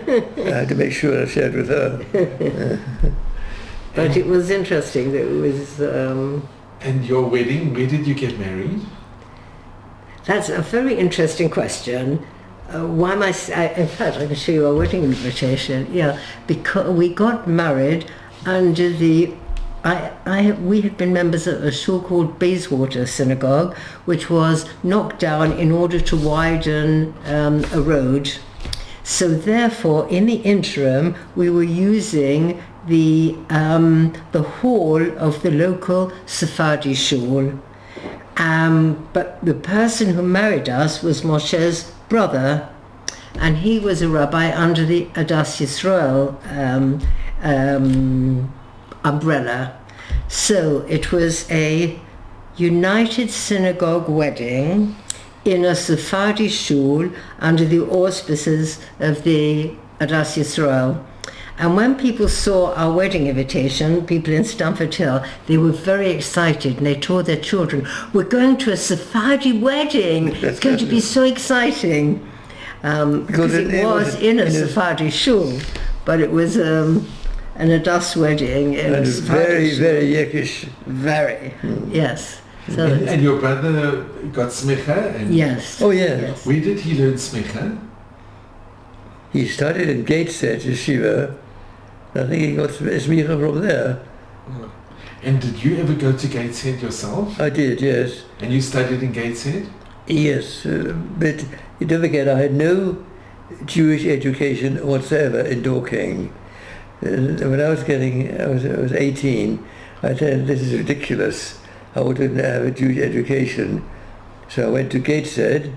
had to make sure I shared with her. But it was interesting that it was... And your wedding, where did you get married? That's a very interesting question. Why am I... in fact, I can show you our wedding invitation. Yeah, because we got married under the... we had been members of a shul called Bayswater Synagogue, which was knocked down in order to widen a road. So therefore, in the interim, we were using the hall of the local Sephardi shul. But the person who married us was Moshe's brother, and he was a rabbi under the Adas Yisrael umbrella. So it was a United Synagogue wedding in a Sephardi shul under the auspices of the Adas Yisrael. And when people saw our wedding invitation, people in Stamford Hill, they were very excited, and they told their children, "We're going to a Sephardi wedding. It's going to be so exciting." Because it was in a Sephardi shul, but it was an Adas wedding in a Sephardi shul. Very Yiddish. Very, yes. So and your brother got smicha? Yes. Oh, yeah. Yes. Where did he learn smicha? He studied in Gateshead Yeshiva. I think he got smicha from there. And did you ever go to Gateshead yourself? I did, yes. And you studied in Gateshead? Yes, but you don't forget, I had no Jewish education whatsoever in Dorking. When I was 18, I said, this is ridiculous. I wouldn't have a Jewish education. So I went to Gateshead.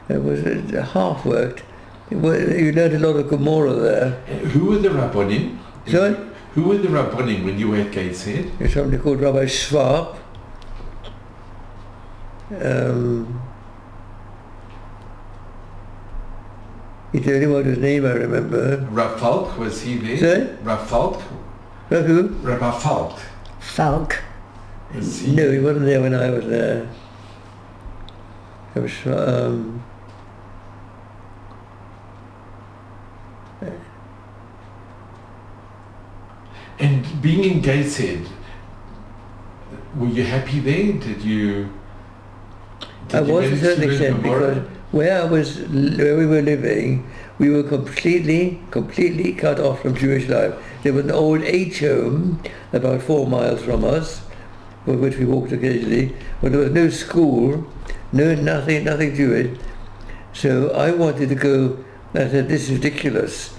It was half worked. You learned a lot of Gomorrah there. And who were the Rabbonim? Sorry? Who were the Rabbonim when you were at Gateshead? There's somebody called Rabbi Schwab. He's the only one whose name I remember. Rav Falk, was he there? Sorry? Rav Falk? Who? Rabbi Falk. Falk. No, he wasn't there when I was there. It was, and being in Gateshead, were you happy there? Did you I was to a certain extent, because where we were living we were completely cut off from Jewish life. There was an old age home about 4 miles from us, for which we walked occasionally, but there was no school, nothing Jewish. So I wanted to go. I said, this is ridiculous.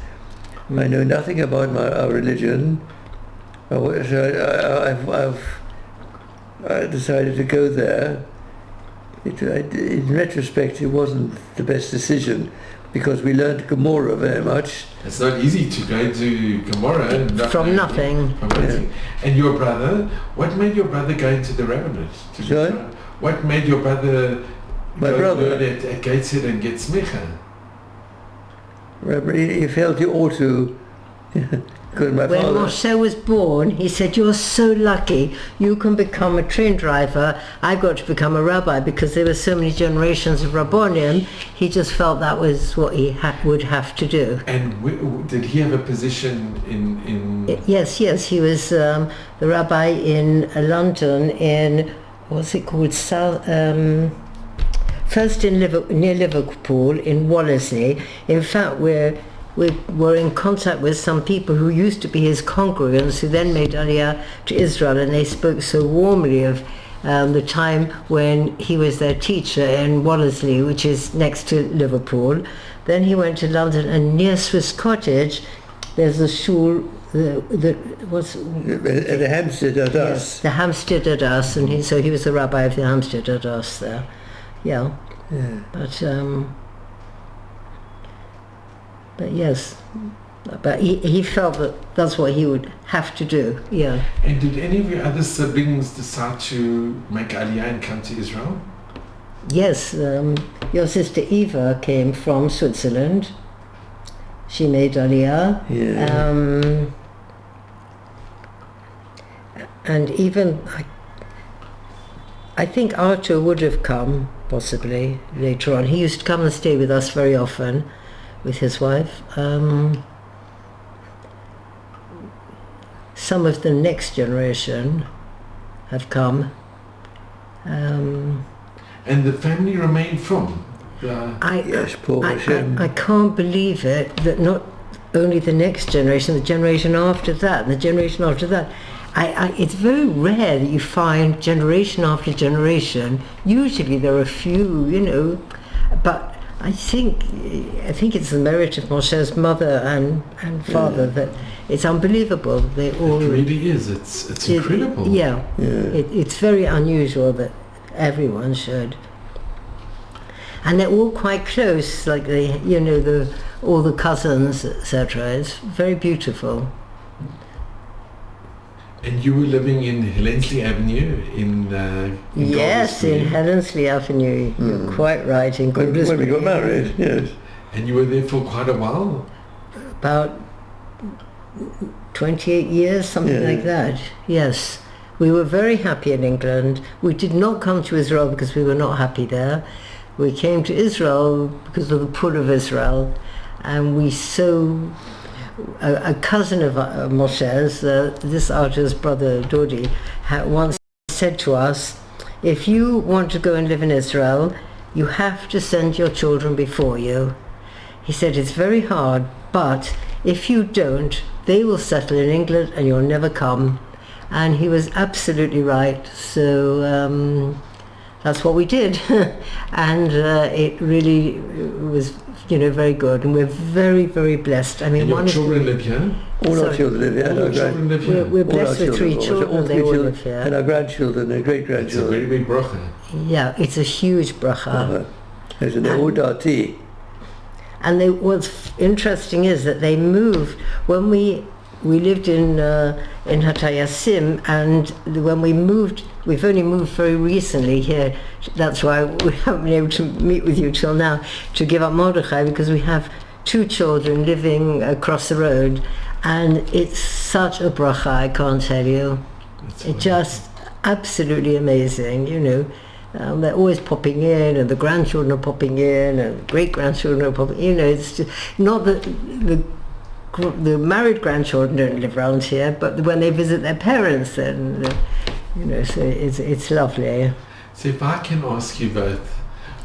I know nothing about our religion. So I decided to go there. In retrospect, it wasn't the best decision, because we learned Gomorrah very much. It's not easy to go to Gomorrah from nothing. And your brother, what made your brother go into the rabbinate? Sorry? What made your brother learn at Gateshead and get smicha? He felt he ought to. When Moshe was born, he said, "You're so lucky. You can become a train driver. I've got to become a rabbi," because there were so many generations of rabbonim. He just felt that was what he would have to do. And did he have a position in? Yes. He was the rabbi in London in, what's it called? First near Liverpool, in Wallasey. In fact, we were in contact with some people who used to be his congregants, who then made Aliyah to Israel, and they spoke so warmly of the time when he was their teacher in Wallasey, which is next to Liverpool. Then he went to London, and near Swiss Cottage, there's a shul, the Hampstead Adas. Yes, the Hampstead Adas, and he was the rabbi of the Hampstead Adas there. Yeah. But yes, but he felt that that's what he would have to do. Yeah. And did any of your other siblings decide to make Aliyah and come to Israel? Yes, your sister Eva came from Switzerland. She made Aliyah. Yeah. And even I think Arthur would have come possibly later on. He used to come and stay with us very often, with his wife. Some of the next generation have come. And the family remained from? I can't believe it, that not only the next generation, the generation after that, and the generation after that. It's very rare that you find generation after generation. Usually there are a few, but I think it's the merit of Moshe's mother and father that it's unbelievable. They all. It really is. It's incredible. Yeah. It's very unusual that everyone should. And they're all quite close, like all the cousins, etc. It's very beautiful. And you were living in Hellensley Avenue in yes, in Hellensley Avenue. You're quite right. In when we got married, yes. And you were there for quite a while? About 28 years, something like that. Yes. We were very happy in England. We did not come to Israel because we were not happy there. We came to Israel because of the pull of Israel, and a cousin of Moshe's, this artist's brother Dodi, once said to us, if you want to go and live in Israel, you have to send your children before you. He said, it's very hard, but if you don't, they will settle in England and you'll never come. And he was absolutely right. So that's what we did. And it really was very good, and we're very, very blessed. I mean, and your children live here? All our children live here. All our children live here? We're blessed with 3 children. They all live here. And our grandchildren, and great-grandchildren. It's a very big bracha. Yeah, it's a huge bracha. It's an Odati. And what's interesting is that they moved when we lived in Hatayasim, and when we moved, we've only moved very recently here. That's why we haven't been able to meet with you till now to give up Mordechai, because we have 2 children living across the road, and it's such a bracha, I can't tell you. It's just absolutely amazing, they're always popping in, and the grandchildren are popping in, and great-grandchildren are popping in. It's just not that the married grandchildren don't live around here, but when they visit their parents, then so it's lovely. So if I can ask you both,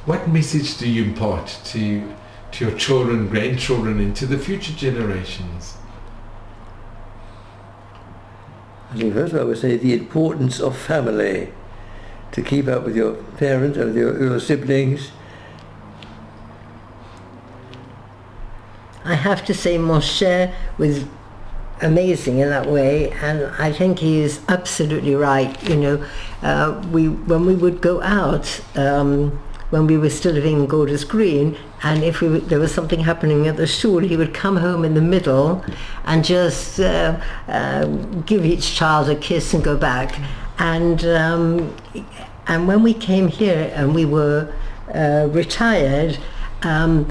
what message do you impart to to your children, grandchildren, and to the future generations? I think first I would say the importance of family, to keep up with your parents and your siblings. I have to say Moshe was amazing in that way, and I think he is absolutely right. You know, when we would go out, when we were still living in Golders Green, and if there was something happening at the shul, he would come home in the middle and just give each child a kiss and go back. And when we came here and we were retired, I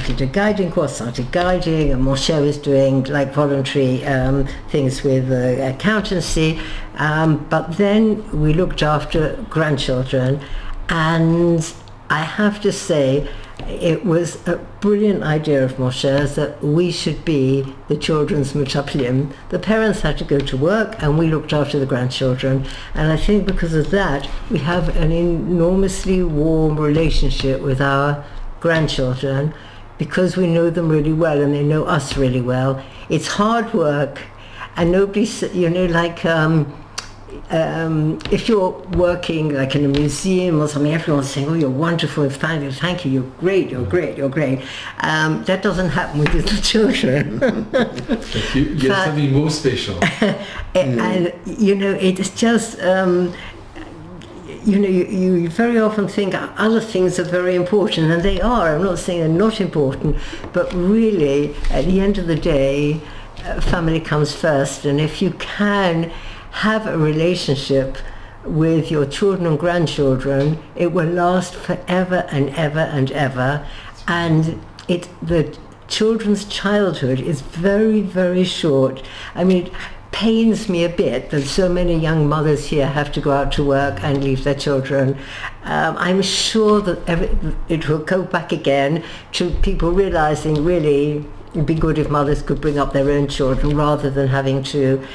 did a guiding course, started guiding, and Moshe was doing like voluntary things with accountancy, but then we looked after grandchildren, and I have to say it was a brilliant idea of Moshe's that we should be the children's mutaplim. The parents had to go to work and we looked after the grandchildren, and I think because of that we have an enormously warm relationship with our grandchildren, because we know them really well and they know us really well. It's hard work, and nobody's, if you're working like in a museum or something, everyone's saying, oh, you're wonderful, thank you, you're great. That doesn't happen with little children. But you're something more special. And, it's just, you very often think other things are very important, and they are. I'm not saying they're not important, but really, at the end of the day, family comes first, and if you can have a relationship with your children and grandchildren, it will last forever and ever and ever. And the children's childhood is very, very short. I mean, it pains me a bit that so many young mothers here have to go out to work and leave their children. I'm sure that it will go back again to people realizing really it'd be good if mothers could bring up their own children rather than having to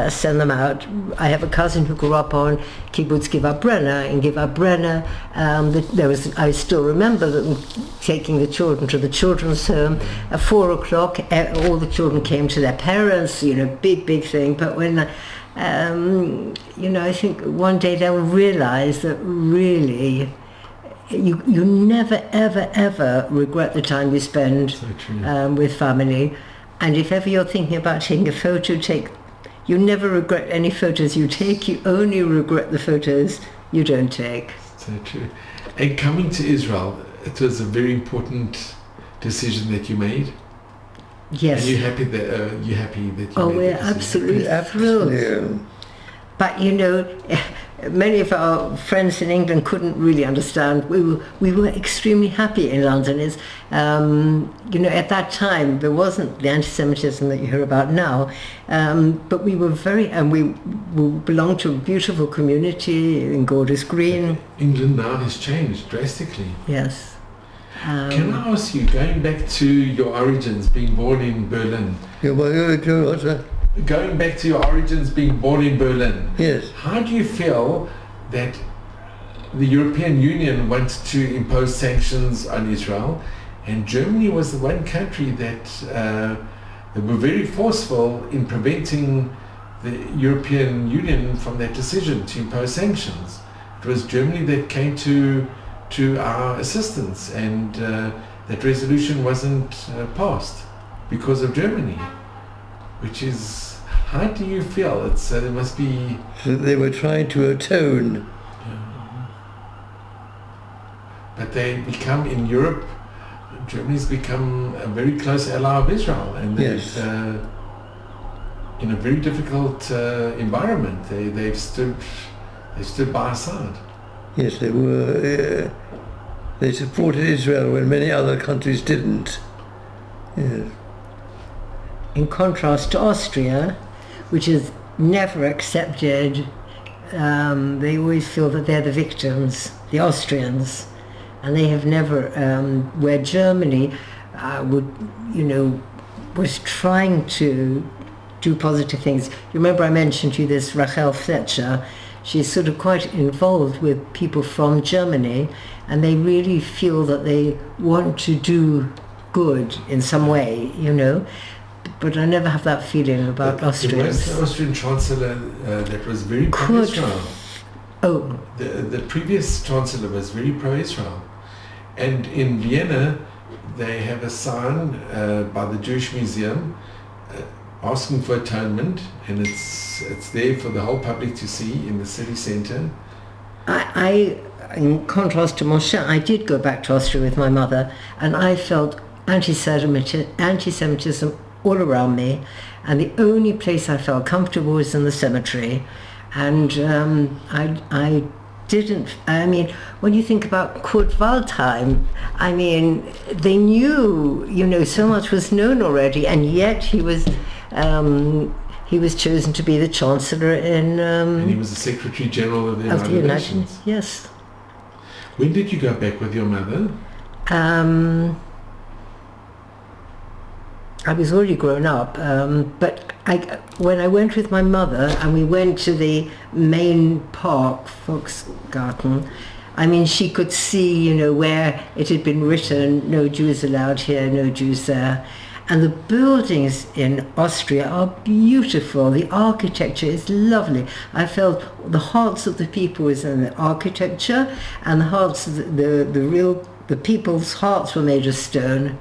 send them out. I have a cousin who grew up on Kibbutz Givat Brenner. In Givat Brenner, I still remember them taking the children to the children's home. At 4 o'clock, all the children came to their parents, big thing. But when, I think one day they'll realize that really, you never, ever, ever regret the time you spend with family. And if ever you're thinking about taking a photo, you never regret any photos you take. You only regret the photos you don't take. So true. And coming to Israel, it was a very important decision that you made. Yes. And you're happy that you made we're that absolutely thrilled. Yeah. But many of our friends in England couldn't really understand. We were extremely happy in London. At that time there wasn't the anti-Semitism that you hear about now, but we were we belonged to a beautiful community in Golders Green. England now has changed drastically. Yes. Can I ask you, going back to your origins, being born in Berlin? Going back to your origins, being born in Berlin, yes. How do you feel that the European Union wants to impose sanctions on Israel, and Germany was the one country that they were very forceful in preventing the European Union from that decision to impose sanctions? It was Germany that came to our assistance, and that resolution wasn't passed because of Germany, which is, how do you feel? There must be... They were trying to atone. But they become, in Europe, Germany's become a very close ally of Israel, and yes. In a very difficult environment, they've stood by our side. Yes, they were. They supported Israel when many other countries didn't. Yes. In contrast to Austria, which is never accepted, they always feel that they're the victims, the Austrians, and they have never, where Germany was trying to do positive things. You remember I mentioned to you this Rachel Fletcher. she's sort of quite involved with people from Germany, and they really feel that they want to do good in some way, you know. But I never have that feeling about Austrians. There was the Austrian Chancellor that was very pro-Israel. Oh. The previous Chancellor was very pro-Israel. And in Vienna, they have a sign by the Jewish Museum asking for atonement, and it's there for the whole public to see in the city centre. I, in contrast to Moshe, I did go back to Austria with my mother, and I felt anti-Semitism all around me, and the only place I felt comfortable was in the cemetery. And I didn't, I mean, when you think about Kurt Waldheim, I mean, they knew, you know, so much was known already, and yet he was chosen to be the Chancellor in... and he was the Secretary General of the United Nations. Yes. When did you go back with your mother? I was already grown up, but when I went with my mother and we went to the main park, Volksgarten, I mean, she could see, you know, where it had been written, no Jews allowed here, no Jews there. And the buildings in Austria are beautiful. The architecture is lovely. I felt the hearts of the people was in the architecture, and the hearts of the people's hearts were made of stone.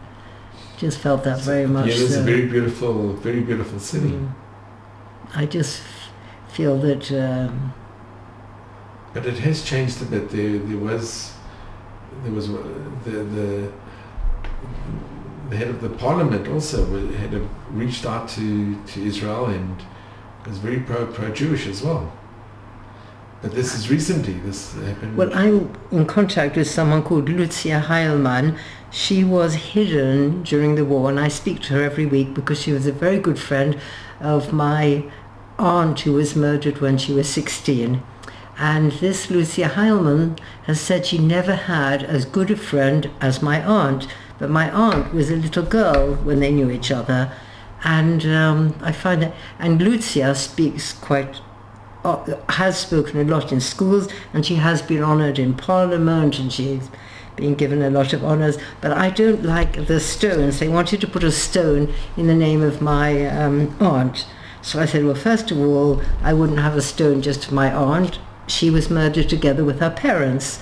Just felt that very much. Yeah, it's a very beautiful city. I just feel that. But it has changed a bit. There was the head of the parliament also had reached out to Israel and was very pro-Jewish as well. But this is recently. This happened. Well, I'm in contact with someone called Lucia Heilmann. She was hidden during the war, and I speak to her every week because she was a very good friend of my aunt who was murdered when she was 16. And this Lucia Heilmann has said she never had as good a friend as my aunt. But my aunt was a little girl when they knew each other. And I find that, and Lucia speaks has spoken a lot in schools, and she has been honoured in Parliament, and she's been given a lot of honours. But I don't like the stones. They wanted to put a stone in the name of my aunt. So I said, well, first of all, I wouldn't have a stone just for my aunt. She was murdered together with her parents.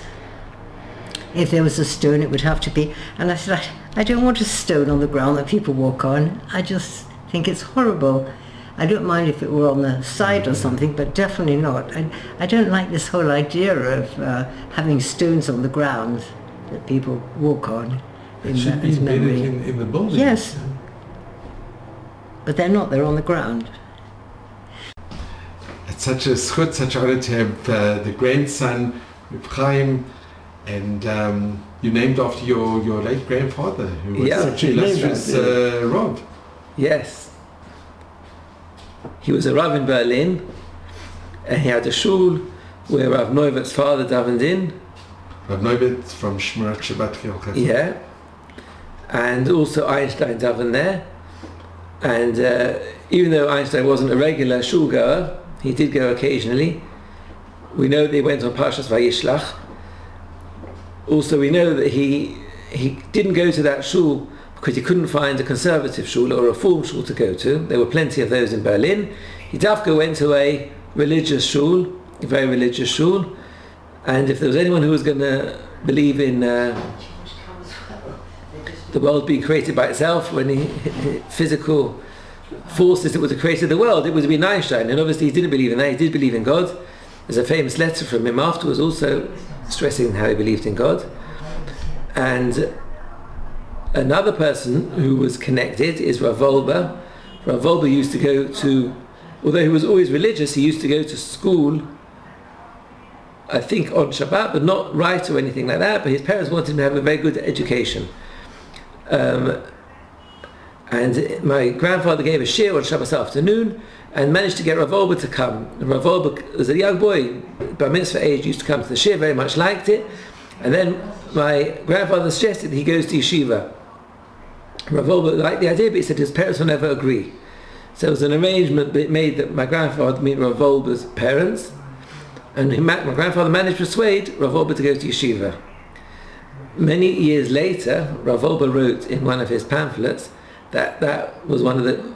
If there was a stone, it would have to be. And I said, I don't want a stone on the ground that people walk on. I just think it's horrible. I don't mind if it were on the side or something, but definitely not. I don't like this whole idea of having stones on the ground that people walk on. It should be embedded in the building. Yes. But they're not, they're on the ground. It's such a schut, such an honor to have the grandson, Chaim, and you named after your late grandfather, who was such an illustrious Rav. Yes. He was a Rav in Berlin, and he had a shul where Rav Neuwirth's father davened in. Rav Neuwirth from Shmirat Shabbat Chilchot. Yeah. And also Einstein davened there. And even though Einstein wasn't a regular shul goer, he did go occasionally. We know that he went on Parshas Vayishlach. Also, we know that he didn't go to that shul because he couldn't find a conservative shul or a reform shul to go to. There were plenty of those in Berlin. He dafka went to a religious shul, a very religious shul, and if there was anyone who was going to believe in the world being created by itself, physical forces that would have created the world, it would have been Einstein. And obviously he didn't believe in that. He did believe in God. There's a famous letter from him afterwards also stressing how he believed in God. And another person who was connected is Rav Wolbe. Rav Wolbe used to go to, although he was always religious, he used to go to school, I think on Shabbat, but not write or anything like that, but his parents wanted him to have a very good education. And my grandfather gave a shir on Shabbos afternoon and managed to get Rav Wolbe to come. And Rav Wolbe, as a young boy, bar mitzvah age, used to come to the shir, very much liked it. And then my grandfather suggested he goes to yeshiva. Rav Wolbe liked the idea, but he said his parents will never agree. So it was an arrangement made that my grandfather would meet Rav Wolbe's parents, And my grandfather managed to persuade Rav Wolbe to go to yeshiva. Many years later, Rav Wolbe wrote in one of his pamphlets that was one of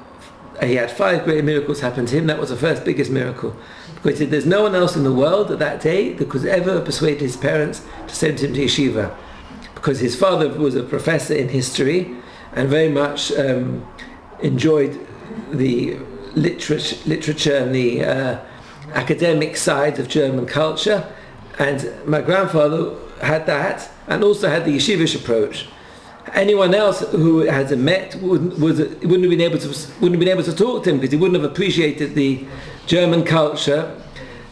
he had 5 great miracles happen to him. That was the first biggest miracle. Because he said there's no one else in the world at that day that could ever persuade his parents to send him to yeshiva. Because his father was a professor in history and very much enjoyed the literature and the academic side of German culture, and my grandfather had that and also had the yeshivish approach. Anyone else who hasn't met wouldn't have been able to talk to him, because he wouldn't have appreciated the German culture,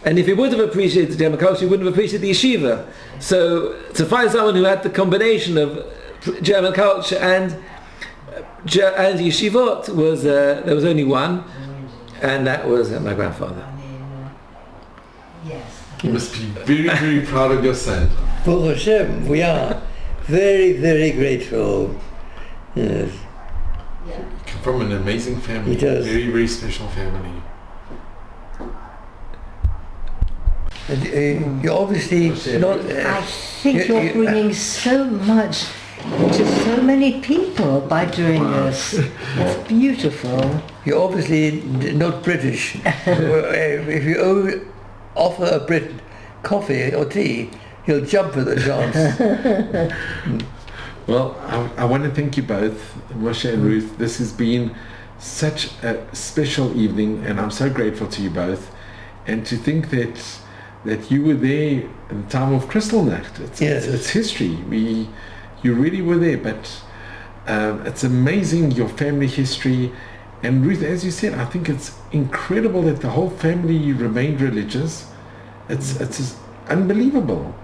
and if he would have appreciated the German culture, he wouldn't have appreciated the yeshiva. So to find someone who had the combination of German culture and yeshivot was there was only one, and that was my grandfather. You must be very, very proud of your son. Baruch Hashem, we are very, very grateful. Yes. Come from an amazing family. He does. Very, very special family. And, you're obviously not... I think you're bringing so much to so many people by doing this. It's beautiful. You're obviously not British. If you offer a Brit coffee or tea, he'll jump at the chance. Well, I want to thank you both, Moshe and Ruth. This has been such a special evening, and I'm so grateful to you both. And to think that you were there in the time of Kristalnacht. It's history. You really were there, but it's amazing, your family history. And Ruth, as you said, I think it's incredible that the whole family remained religious. It's unbelievable.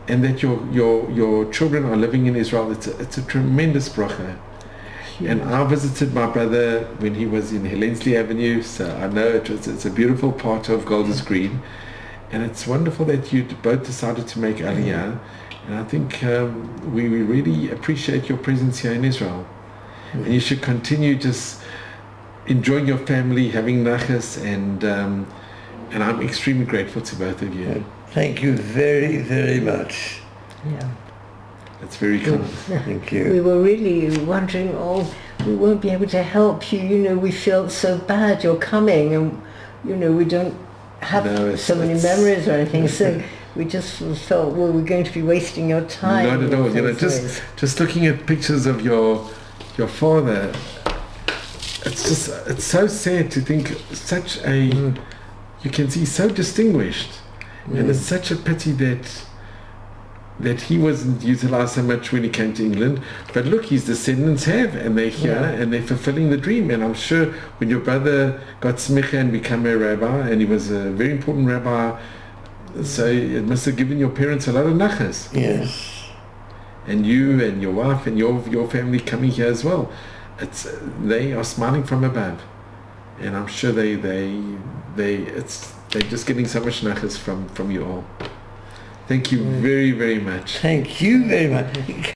And that your children are living in Israel. It's a tremendous bracha. And I visited my brother when he was in Helenslee Avenue, so I know it's a beautiful part of Golders Green. And it's wonderful that you both decided to make Aliyah. And I think we really appreciate your presence here in Israel. And you should continue just enjoying your family, having nachas, and I'm extremely grateful to both of you. Thank you very, very much. Yeah. That's very kind. Thank you. We were really wondering, we won't be able to help you. We felt so bad you're coming, and we don't have so many memories or anything. So we just felt, well, we're going to be wasting your time. Not at all. Just looking at pictures of your father, it's so sad to think such a you can see so distinguished, and it's such a pity that he wasn't utilized so much when he came to England. But look, his descendants have, and they're here, and they're fulfilling the dream. And I'm sure when your brother got smicha and became a rabbi, and he was a very important rabbi, so it must have given your parents a lot of nachas. Yes. And you and your wife and your family coming here as well. They are smiling from above, and I'm sure they're just getting so much nachas from you all. Thank you very, very much. Thank you very much.